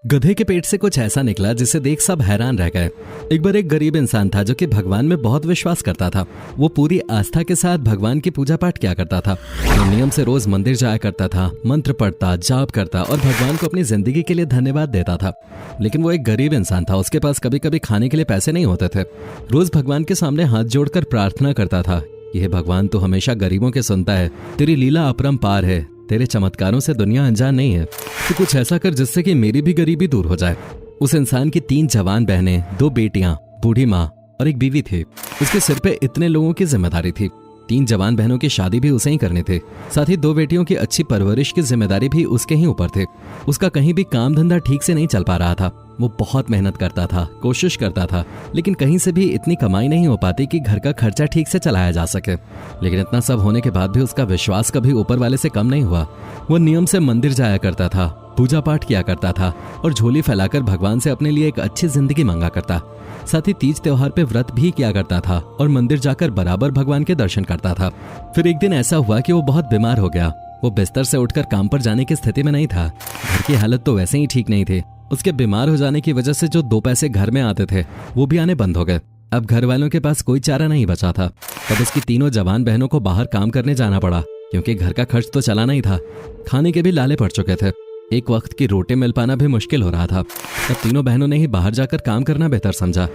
गधे के पेट से कुछ ऐसा निकला जिसे देख सब हैरान रह गए। एक बार एक गरीब इंसान था जो कि भगवान में बहुत विश्वास करता था। वो पूरी आस्था के साथ भगवान की पूजा पाठ किया करता था। वो नियम से रोज मंदिर जाया करता था, मंत्र पढ़ता, जाप करता और भगवान को अपनी जिंदगी के लिए धन्यवाद देता था। लेकिन वो एक गरीब इंसान था, उसके पास कभी कभी खाने के लिए पैसे नहीं होते थे। रोज भगवान के सामने हाथ जोड़कर प्रार्थना करता था, यह भगवान तो हमेशा गरीबों के सुनता है, तेरी लीला अपरंपार है, तेरे चमत्कारों से दुनिया अनजान नहीं है, तो कुछ ऐसा कर जिससे कि मेरी भी गरीबी दूर हो जाए। उस इंसान की 3 जवान बहनें, 2 बेटियां, बूढ़ी माँ और एक बीवी थी। उसके सिर पे इतने लोगों की जिम्मेदारी थी। 3 जवान बहनों की शादी भी उसे ही करनी थी, साथ ही 2 बेटियों की अच्छी परवरिश की जिम्मेदारी भी उसके ही ऊपर थे। उसका कहीं भी काम धंधा ठीक से नहीं चल पा रहा था। वो बहुत मेहनत करता था, कोशिश करता था, लेकिन कहीं से भी इतनी कमाई नहीं हो पाती कि घर का खर्चा ठीक से चलाया जा सके। लेकिन इतना सब होने के बाद भी उसका विश्वास कभी ऊपर वाले से कम नहीं हुआ। वो नियम से मंदिर जाया करता था, पूजा पाठ किया करता था और झोली फैलाकर भगवान से अपने लिए एक अच्छी जिंदगी मांगा करता। साथ ही तीज त्योहार पे व्रत भी किया करता था और मंदिर जाकर बराबर भगवान के दर्शन करता था। फिर एक दिन ऐसा हुआ कि वो बहुत बीमार हो गया। वो बिस्तर से उठकर काम पर जाने की स्थिति में नहीं था। घर की हालत तो वैसे ही ठीक नहीं थी। उसके बीमार हो जाने की वजह से जो 2 पैसे घर में आते थे वो भी आने बंद हो गए। अब घर वालों के पास कोई चारा नहीं बचा था। तब उसकी 3 जवान बहनों को बाहर काम करने जाना पड़ा, क्योंकि घर का खर्च तो चलाना ही था। खाने के भी लाले पड़ चुके थे। एक वक्त की रोटी मिल पाना भी मुश्किल हो रहा था। तब 3 बहनों ने ही बाहर जाकर काम करना बेहतर समझा।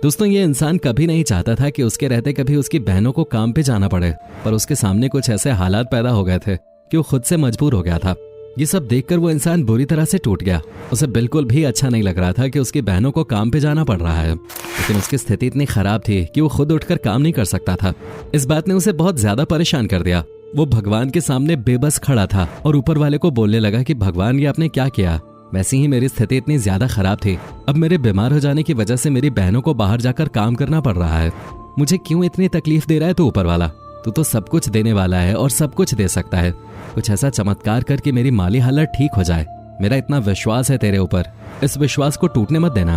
दोस्तों, ये इंसान कभी नहीं चाहता था कि उसके रहते कभी उसकी बहनों को काम पे जाना पड़े, पर उसके सामने कुछ ऐसे हालात पैदा हो गए थे कि वो खुद से मजबूर हो गया था। ये सब देखकर वो इंसान बुरी तरह से टूट गया। उसे बिल्कुल भी अच्छा नहीं लग रहा था कि उसकी बहनों को काम पे जाना पड़ रहा है, लेकिन उसकी स्थिति इतनी खराब थी कि वो खुद उठकर काम नहीं कर सकता था। इस बात ने उसे बहुत ज्यादा परेशान कर दिया। वो भगवान के सामने बेबस खड़ा था और ऊपर वाले को बोलने लगा कि भगवान, ये आपने क्या किया? वैसे ही मेरी स्थिति इतनी ज्यादा खराब थी। अब मेरे बीमार हो जाने की वजह से मेरी बहनों को बाहर जाकर काम करना पड़ रहा है। मुझे क्यों इतनी तकलीफ दे रहा है तू ऊपर वाला? तू तो सब कुछ देने वाला है और सब कुछ दे सकता है। कुछ ऐसा चमत्कार कर कि मेरी माली हालत ठीक हो जाए। मेरा इतना विश्वास है तेरे ऊपर, इस विश्वास को टूटने मत देना।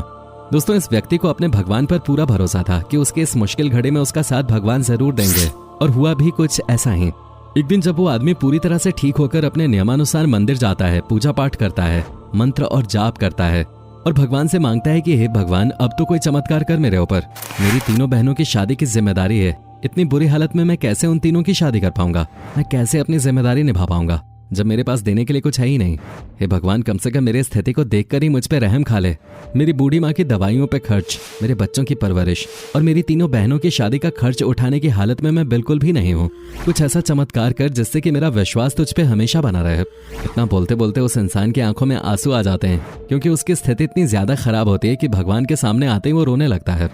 दोस्तों, इस व्यक्ति को अपने भगवान पर पूरा भरोसा था कि उसके इस मुश्किल घड़ी में उसका साथ भगवान जरूर देंगे, और हुआ भी कुछ ऐसा ही। एक दिन जब वो आदमी पूरी तरह से ठीक होकर अपने नियमानुसार मंदिर जाता है, पूजा पाठ करता है, मंत्र और जाप करता है और भगवान से मांगता है कि हे भगवान, अब तो कोई चमत्कार कर मेरे ऊपर। मेरी 3 बहनों की शादी की जिम्मेदारी है। इतनी बुरी हालत में मैं कैसे उन 3 की शादी कर पाऊंगा? मैं कैसे अपनी जिम्मेदारी निभा पाऊंगा जब मेरे पास देने के लिए कुछ है ही नहीं? हे भगवान, कम से कम मेरी स्थिति को देखकर ही मुझ पे रहम खा ले। मेरी बूढ़ी माँ की दवाइयों पे खर्च, मेरे बच्चों की परवरिश और मेरी 3 बहनों की शादी का खर्च उठाने की हालत में मैं बिल्कुल भी नहीं हूँ। कुछ ऐसा चमत्कार कर जिससे कि मेरा विश्वास तुझ पे हमेशा बना रहे। इतना बोलते बोलते उस इंसान की आंखों में आंसू आ जाते हैं, क्योंकि उसकी स्थिति इतनी ज्यादा खराब होती है कि भगवान के सामने आते ही वो रोने लगता है।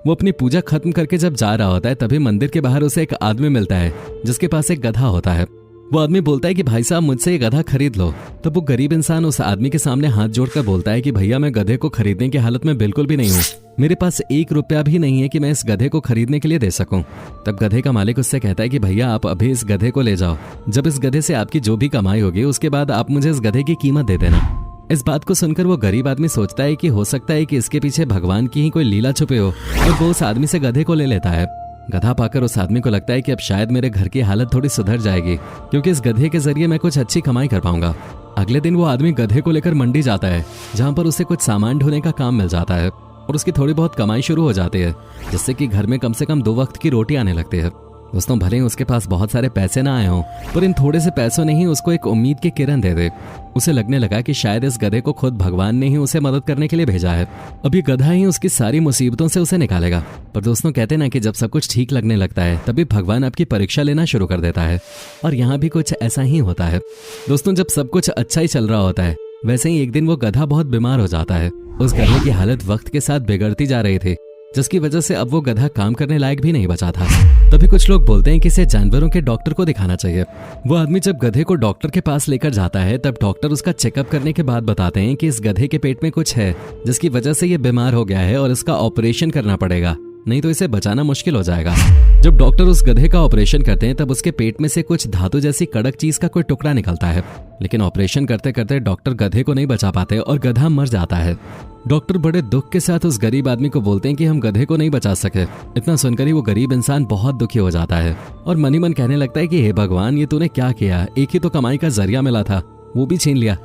वो अपनी पूजा खत्म करके जब जा रहा होता है, तभी मंदिर के बाहर उसे एक आदमी मिलता है जिसके पास एक गधा होता है। वो आदमी बोलता है कि भाई साहब, मुझसे ये गधा खरीद लो। तब वो गरीब इंसान उस आदमी के सामने हाथ जोड़कर बोलता है कि भैया, मैं गधे को खरीदने की हालत में बिल्कुल भी नहीं हूँ। मेरे पास 1 रुपया भी नहीं है कि मैं इस गधे को खरीदने के लिए दे सकूं। तब गधे का मालिक उससे कहता है कि भैया, आप अभी इस गधे को ले जाओ। जब इस गधे से आपकी जो भी कमाई होगी उसके बाद आप मुझे इस गधे की कीमत दे देना। इस बात को सुनकर वो गरीब आदमी सोचता है कि हो सकता है कि इसके पीछे भगवान की ही कोई लीला छुपे हो, और वो उस आदमी से गधे को ले लेता है। गधा पाकर उस आदमी को लगता है कि अब शायद मेरे घर की हालत थोड़ी सुधर जाएगी, क्योंकि इस गधे के जरिए मैं कुछ अच्छी कमाई कर पाऊंगा। अगले दिन वो आदमी गधे को लेकर मंडी जाता है, जहाँ पर उसे कुछ सामान ढोने का काम मिल जाता है और उसकी थोड़ी बहुत कमाई शुरू हो जाती है, जिससे कि घर में कम से कम 2 वक्त की रोटी आने लगती है। दोस्तों, भले ही उसके पास बहुत सारे पैसे ना आए हों, पर इन थोड़े से पैसों ने ही उसको एक उम्मीद की किरण दे दे। उसे लगने लगा कि शायद इस गधे को खुद भगवान ने ही उसे मदद करने के लिए भेजा है। अब ये गधा ही उसकी सारी मुसीबतों से उसे निकालेगा। पर दोस्तों, कहते ना कि जब सब कुछ ठीक लगने लगता है तभी भगवान आपकी परीक्षा लेना शुरू कर देता है, और यहाँ भी कुछ ऐसा ही होता है। दोस्तों, जब सब कुछ अच्छा ही चल रहा होता है, वैसे ही एक दिन वो गधा बहुत बीमार हो जाता है। उस गधे की हालत वक्त के साथ बिगड़ती जा रही थी, जिसकी वजह से अब वो गधा काम करने लायक भी नहीं बचा था। तभी कुछ लोग बोलते हैं कि इसे जानवरों के डॉक्टर को दिखाना चाहिए। वो आदमी जब गधे को डॉक्टर के पास लेकर जाता है, तब डॉक्टर उसका चेकअप करने के बाद बताते हैं कि इस गधे के पेट में कुछ है, जिसकी वजह से ये बीमार हो गया है और इसका ऑपरेशन करना पड़ेगा, नहीं तो इसे बचाना मुश्किल हो जाएगा। जब डॉक्टर उस गधे का ऑपरेशन करते हैं, तब उसके पेट में से कुछ धातु जैसी कड़क चीज का कोई टुकड़ा निकलता है, लेकिन ऑपरेशन करते करते डॉक्टर गधे को नहीं बचा पाते और गधा मर जाता है। डॉक्टर बड़े दुख के साथ उस गरीब आदमी को बोलते हैं कि हम गधे को नहीं बचा सके। इतना सुनकर ही वो गरीब इंसान बहुत दुखी हो जाता है और मनी मन कहने लगता है कि हे भगवान, ये तूने क्या किया? एक ही तो कमाई का जरिया मिला था, वो भी छीन लिया।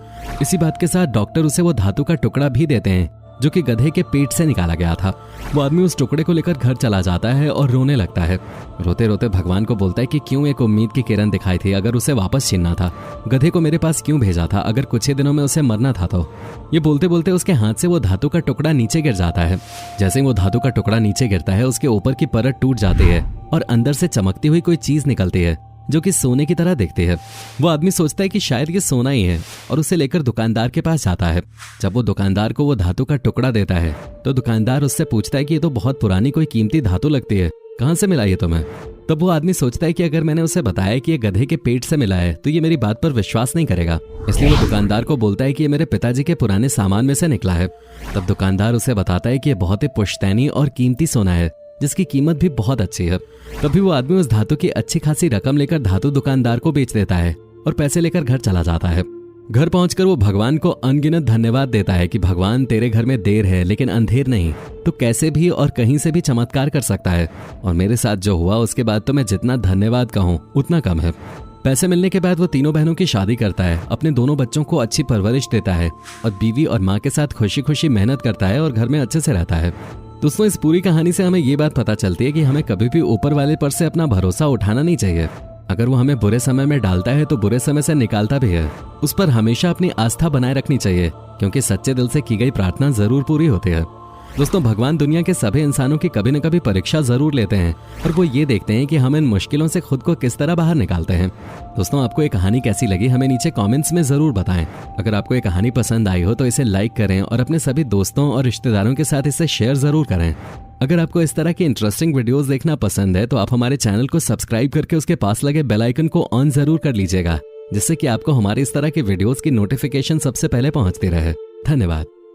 इसी बात के साथ डॉक्टर उसे वो धातु का टुकड़ा भी देते हैं जो कि गधे के पेट से निकाला गया था। वो आदमी उस टुकड़े को लेकर घर चला जाता है और रोने लगता है। रोते रोते भगवान को बोलता है कि क्यों एक उम्मीद की किरण दिखाई थी, अगर उसे वापस छीनना था, गधे को मेरे पास क्यों भेजा था, अगर कुछ ही दिनों में उसे मरना था तो। ये बोलते बोलते उसके हाथ से वो धातु का टुकड़ा नीचे गिर जाता है। जैसे ही वो धातु का टुकड़ा नीचे गिरता है, उसके ऊपर की परत टूट जाती है और अंदर से चमकती हुई कोई चीज निकलती है जो कि सोने की तरह दिखती है। वो आदमी सोचता है कि शायद ये सोना ही है और उसे लेकर दुकानदार के पास जाता है। जब वो दुकानदार को वो धातु का टुकड़ा देता है तो दुकानदार उससे पूछता है कि ये तो बहुत पुरानी कोई कीमती धातु लगती है, कहाँ से मिला ये तुम्हें? तब वो आदमी सोचता है कि अगर मैंने उसे बताया कि ये गधे के पेट से मिला है तो ये मेरी बात पर विश्वास नहीं करेगा, इसलिए वो दुकानदार को बोलता है कि ये मेरे पिताजी के पुराने सामान में से निकला है। तब दुकानदार उसे बताता है कि ये बहुत ही पुश्तैनी और कीमती सोना है जिसकी कीमत भी बहुत अच्छी है। तभी वो आदमी उस धातु की अच्छी खासी रकम लेकर धातु दुकानदार को बेच देता है और पैसे लेकर घर चला जाता है। घर पहुंचकर वो भगवान को अनगिनत धन्यवाद देता है कि भगवान तेरे घर में देर है लेकिन अंधेर नहीं, तो कैसे भी और कहीं से भी चमत्कार कर सकता है। और मेरे साथ जो हुआ उसके बाद तो मैं जितना धन्यवाद कहूँ उतना कम है। पैसे मिलने के बाद वो तीनों बहनों की शादी करता है, अपने दोनों बच्चों को अच्छी परवरिश देता है और बीवी और माँ के साथ खुशी खुशी मेहनत करता है और घर में अच्छे से रहता है। दोस्तों, इस पूरी कहानी से हमें ये बात पता चलती है कि हमें कभी भी ऊपर वाले पर से अपना भरोसा उठाना नहीं चाहिए। अगर वो हमें बुरे समय में डालता है तो बुरे समय से निकालता भी है। उस पर हमेशा अपनी आस्था बनाए रखनी चाहिए क्योंकि सच्चे दिल से की गई प्रार्थना जरूर पूरी होती है। दोस्तों, भगवान दुनिया के सभी इंसानों की कभी न कभी परीक्षा जरूर लेते हैं और वो ये देखते हैं कि हम इन मुश्किलों से खुद को किस तरह बाहर निकालते हैं। दोस्तों, आपको ये कहानी कैसी लगी हमें नीचे कमेंट्स में जरूर बताएं। अगर आपको ये कहानी पसंद आई हो तो इसे लाइक करें और अपने सभी दोस्तों और रिश्तेदारों के साथ इसे शेयर जरूर करें। अगर आपको इस तरह की इंटरेस्टिंग वीडियोस देखना पसंद है तो आप हमारे चैनल को सब्सक्राइब करके उसके पास लगे बेल आइकन को ऑन जरूर कर लीजिएगा, जिससे कि आपको हमारे इस तरह के वीडियोस की नोटिफिकेशन सबसे पहले पहुंचती रहे। धन्यवाद।